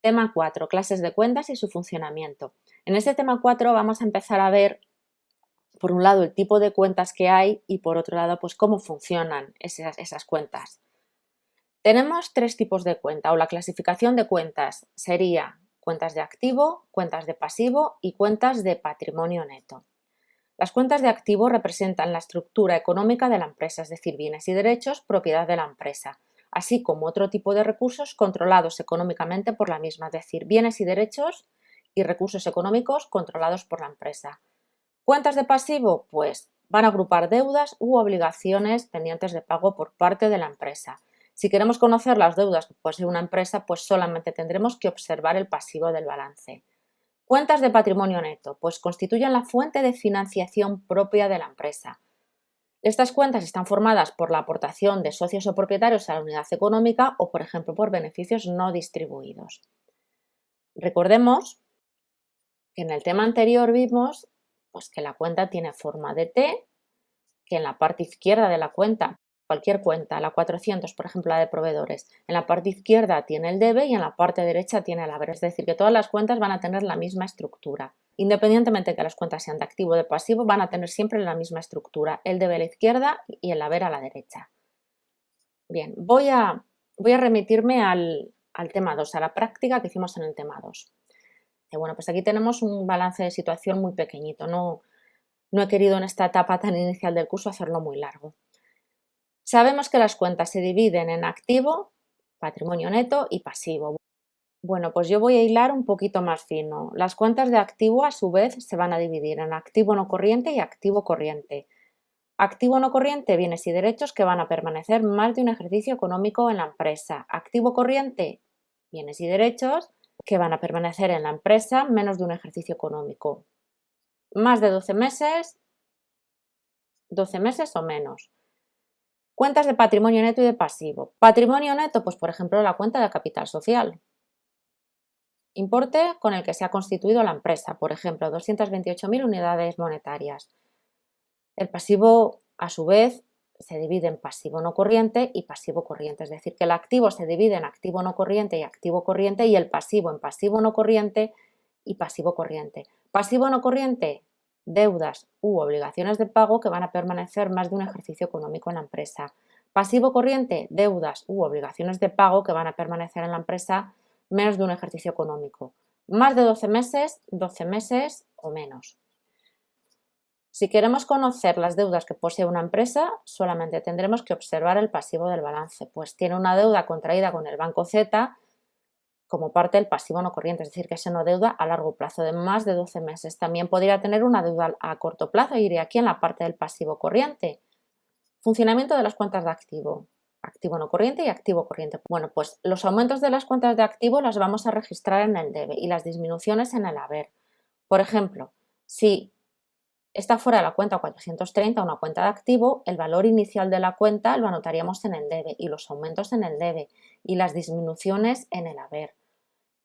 Tema 4, clases de cuentas y su funcionamiento. En este tema 4 vamos a empezar a ver, por un lado, el tipo de cuentas que hay y por otro lado, pues cómo funcionan esas cuentas. Tenemos tres tipos de cuenta, o la clasificación de cuentas sería cuentas de activo, cuentas de pasivo y cuentas de patrimonio neto. Las cuentas de activo representan la estructura económica de la empresa, es decir, bienes y derechos, propiedad de la empresa, así como otro tipo de recursos controlados económicamente por la misma, es decir, bienes y derechos y recursos económicos controlados por la empresa. Cuentas de pasivo, pues van a agrupar deudas u obligaciones pendientes de pago por parte de la empresa. Si queremos conocer las deudas que posee una empresa, pues solamente tendremos que observar el pasivo del balance. Cuentas de patrimonio neto, pues constituyen la fuente de financiación propia de la empresa. Estas cuentas están formadas por la aportación de socios o propietarios a la unidad económica o, por ejemplo, por beneficios no distribuidos. Recordemos que en el tema anterior vimos pues, que la cuenta tiene forma de T, que en la parte izquierda de la cuenta, cualquier cuenta, la 400, por ejemplo, la de proveedores, en la parte izquierda tiene el debe y en la parte derecha tiene el haber. Es decir, que todas las cuentas van a tener la misma estructura. Independientemente de que las cuentas sean de activo o de pasivo, van a tener siempre la misma estructura, el debe a la izquierda y el haber a la derecha. Bien, voy a remitirme al tema 2, a la práctica que hicimos en el tema 2. Bueno, pues aquí tenemos un balance de situación muy pequeñito, no he querido en esta etapa tan inicial del curso hacerlo muy largo. Sabemos que las cuentas se dividen en activo, patrimonio neto y pasivo. Bueno, pues yo voy a hilar un poquito más fino. Las cuentas de activo a su vez se van a dividir en activo no corriente y activo corriente. Activo no corriente, bienes y derechos que van a permanecer más de un ejercicio económico en la empresa. Activo corriente, bienes y derechos que van a permanecer en la empresa menos de un ejercicio económico. Más de 12 meses o menos. Cuentas de patrimonio neto y de pasivo. Patrimonio neto, pues por ejemplo la cuenta de capital social. Importe con el que se ha constituido la empresa, por ejemplo 228.000 unidades monetarias. El pasivo, a su vez, se divide en pasivo no corriente y pasivo corriente, es decir, que el activo se divide en activo no corriente y activo corriente y el pasivo en pasivo no corriente y pasivo corriente. Pasivo no corriente, deudas u obligaciones de pago que van a permanecer más de un ejercicio económico en la empresa. Pasivo corriente, deudas u obligaciones de pago que van a permanecer en la empresa menos de un ejercicio económico. Más de 12 meses o menos. Si queremos conocer las deudas que posee una empresa, solamente tendremos que observar el pasivo del balance, pues tiene una deuda contraída con el banco Z como parte del pasivo no corriente, es decir, que es una deuda a largo plazo de más de 12 meses. También podría tener una deuda a corto plazo, iría aquí en la parte del pasivo corriente. Funcionamiento de las cuentas de activo. Activo no corriente y activo corriente. Bueno, pues los aumentos de las cuentas de activo las vamos a registrar en el debe y las disminuciones en el haber. Por ejemplo, si está fuera de la cuenta 430, una cuenta de activo, el valor inicial de la cuenta lo anotaríamos en el debe y los aumentos en el debe y las disminuciones en el haber.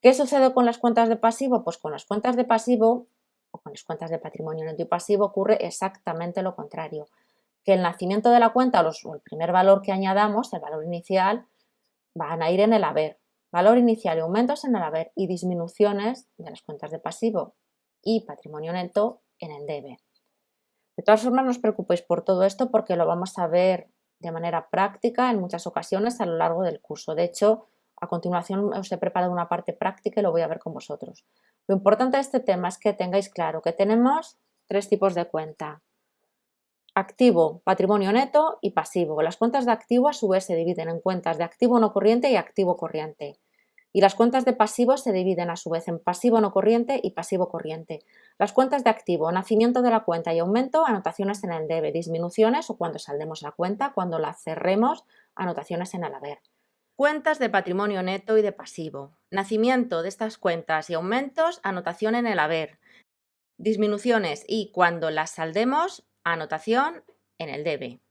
¿Qué sucede con las cuentas de pasivo? Pues con las cuentas de pasivo o con las cuentas de patrimonio neto y pasivo ocurre exactamente lo contrario, que el nacimiento de la cuenta o el primer valor que añadamos, el valor inicial, van a ir en el haber. Valor inicial y aumentos en el haber y disminuciones de las cuentas de pasivo y patrimonio neto en el debe. De todas formas, no os preocupéis por todo esto porque lo vamos a ver de manera práctica en muchas ocasiones a lo largo del curso. De hecho, a continuación os he preparado una parte práctica y lo voy a ver con vosotros. Lo importante de este tema es que tengáis claro que tenemos tres tipos de cuenta. Activo, patrimonio neto y pasivo. Las cuentas de activo a su vez se dividen en cuentas de activo no corriente y activo corriente. Y las cuentas de pasivo se dividen a su vez en pasivo no corriente y pasivo corriente. Las cuentas de activo, nacimiento de la cuenta y aumento, anotaciones en el debe, disminuciones o cuando saldemos la cuenta, cuando la cerremos, anotaciones en el haber. Cuentas de patrimonio neto y de pasivo. Nacimiento de estas cuentas y aumentos, anotación en el haber. Disminuciones y cuando las saldemos, anotación en el debe.